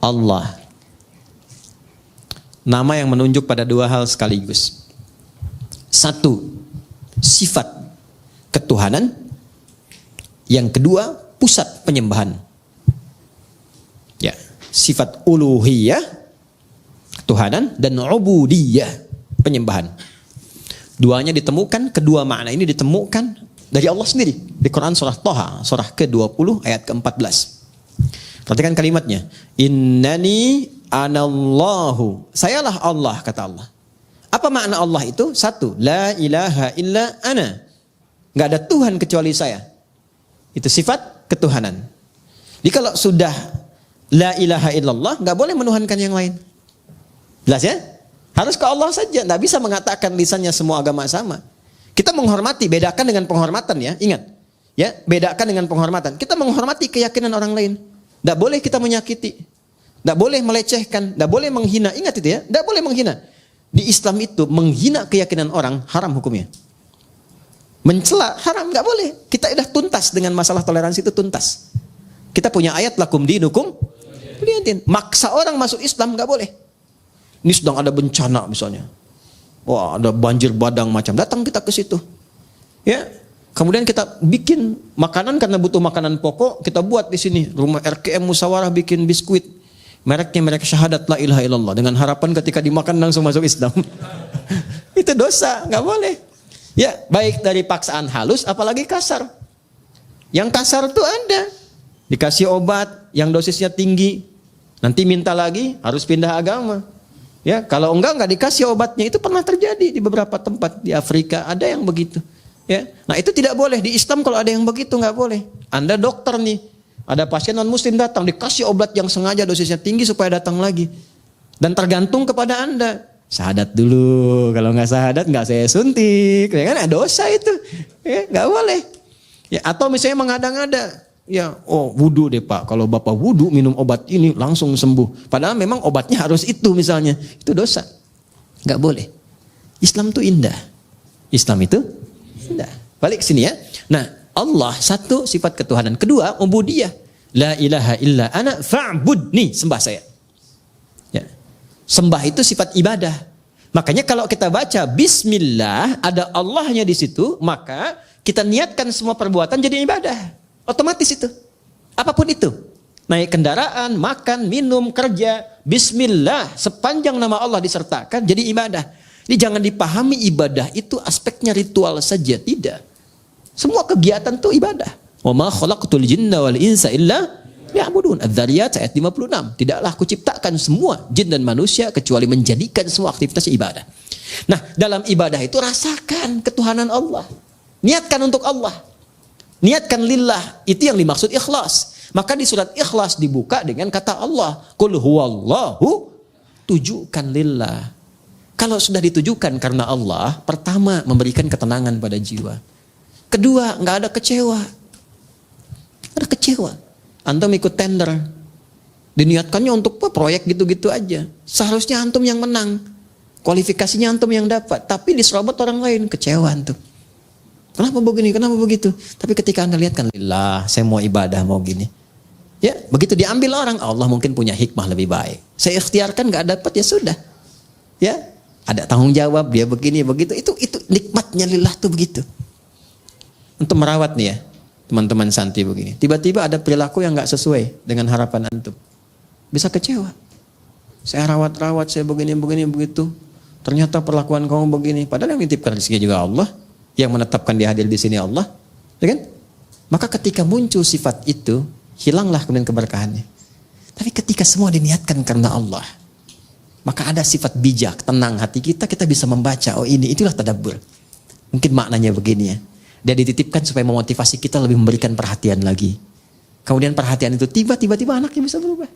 Allah. Nama yang menunjuk pada dua hal sekaligus. Satu, sifat ketuhanan. Yang kedua, pusat penyembahan. Ya, sifat uluhiyah, ketuhanan, dan ubudiyah, penyembahan. Duanya ditemukan, kedua makna ini ditemukan dari Allah sendiri di Quran surah Thaha, surah ke-20 ayat ke-14. Perhatikan kalimatnya. Innani anallahu. Sayalah Allah, kata Allah. Apa makna Allah itu? Satu, la ilaha illa ana. Enggak ada Tuhan kecuali saya. Itu sifat ketuhanan. Jadi kalau sudah la ilaha illallah, enggak boleh menuhankan yang lain. Jelas ya? Harus ke Allah saja. Enggak bisa mengatakan lisannya semua agama sama. Kita menghormati, bedakan dengan penghormatan ya. Ingat. Ya, bedakan dengan penghormatan. Kita menghormati keyakinan orang lain. Enggak boleh kita menyakiti. Tidak boleh melecehkan, tidak boleh menghina. Ingat itu ya, tidak boleh menghina. Di Islam itu menghina keyakinan orang haram hukumnya. Mencela haram, tidak boleh. Kita sudah tuntas dengan masalah toleransi itu tuntas. Kita punya ayat lakum dinukum waliyaddin. Maksa orang masuk Islam tidak boleh. Ini sedang ada bencana misalnya. Wah, ada banjir badang macam. Datang kita ke situ. Ya. Kemudian kita bikin makanan karena butuh makanan pokok, kita buat di sini. Rumah RKM Musyawarah bikin biskuit. Mereknya merek syahadat la ilaha illallah. Dengan harapan ketika dimakan langsung masuk Islam. Itu dosa, nggak boleh. Ya, baik dari paksaan halus apalagi kasar. Yang kasar itu ada. Dikasih obat yang dosisnya tinggi. Nanti minta lagi, harus pindah agama. Ya, kalau enggak dikasih obatnya. Itu pernah terjadi di beberapa tempat di Afrika, ada yang begitu. Ya. Nah, itu tidak boleh. Di Islam kalau ada yang begitu nggak boleh. Anda dokter nih. Ada pasien non-muslim datang, dikasih obat yang sengaja dosisnya tinggi supaya datang lagi. Dan tergantung kepada Anda. Syahadat dulu, kalau nggak syahadat nggak saya suntik. Ya kan, dosa itu. Ya, nggak boleh. Ya, atau misalnya mengada-ngada. Ya, oh wudu deh Pak, kalau Bapak wudu minum obat ini langsung sembuh. Padahal memang obatnya harus itu misalnya. Itu dosa. Nggak boleh. Islam itu indah. Islam itu indah. Balik ke sini ya. Nah, Allah satu sifat ketuhanan. Kedua, ubudiyah. La ilaha illa ana fa'budni. Sembah saya. Ya. Sembah itu sifat ibadah. Makanya kalau kita baca bismillah, ada Allahnya di situ, maka kita niatkan semua perbuatan jadi ibadah. Otomatis itu. Apapun itu. Naik kendaraan, makan, minum, kerja. Bismillah. Sepanjang nama Allah disertakan jadi ibadah. Jadi jangan dipahami ibadah itu aspeknya ritual saja. Tidak. Semua kegiatan itu ibadah. Wa ma khalaqtul jinna wal insa illa liya'budun. Adz-Dzariyat ayat 56. Tidaklah kuciptakan semua jin dan manusia kecuali menjadikan semua aktivitas ibadah. Nah, dalam ibadah itu rasakan ketuhanan Allah. Niatkan untuk Allah. Niatkan lillah. Itu yang dimaksud ikhlas. Maka di surat Ikhlas dibuka dengan kata Allah. Qul huwallahu. Tujukan lillah. Kalau sudah ditujukan karena Allah, pertama memberikan ketenangan pada jiwa. Kedua, nggak ada kecewa. Ada kecewa. Antum ikut tender. Diniatkannya untuk proyek gitu-gitu aja. Seharusnya antum yang menang. Kualifikasinya antum yang dapat. Tapi diserobot orang lain. Kecewa antum. Kenapa begini? Kenapa begitu? Tapi ketika Anda lihat kan, lillah, saya mau ibadah, mau gini. Ya, begitu diambil orang, Allah mungkin punya hikmah lebih baik. Saya ikhtiarkan nggak dapat, ya sudah. Ya, ada tanggung jawab, dia begini, begitu. Itu nikmatnya lillah tuh begitu. Untuk merawat nih ya, teman-teman santri begini. Tiba-tiba ada perilaku yang nggak sesuai dengan harapan antum. Bisa kecewa. Saya rawat-rawat, saya begini, begitu. Ternyata perlakuan kamu begini. Padahal yang nitipkan rezeki juga Allah. Yang menetapkan dia hadir di sini Allah. Ya kan? Maka ketika muncul sifat itu, hilanglah kemudian keberkahannya. Tapi ketika semua diniatkan karena Allah, maka ada sifat bijak, tenang hati kita bisa membaca, oh ini, itulah tadabbur. Mungkin maknanya begini ya. Dia dititipkan supaya memotivasi kita lebih memberikan perhatian lagi. Kemudian perhatian itu tiba-tiba anaknya bisa berubah.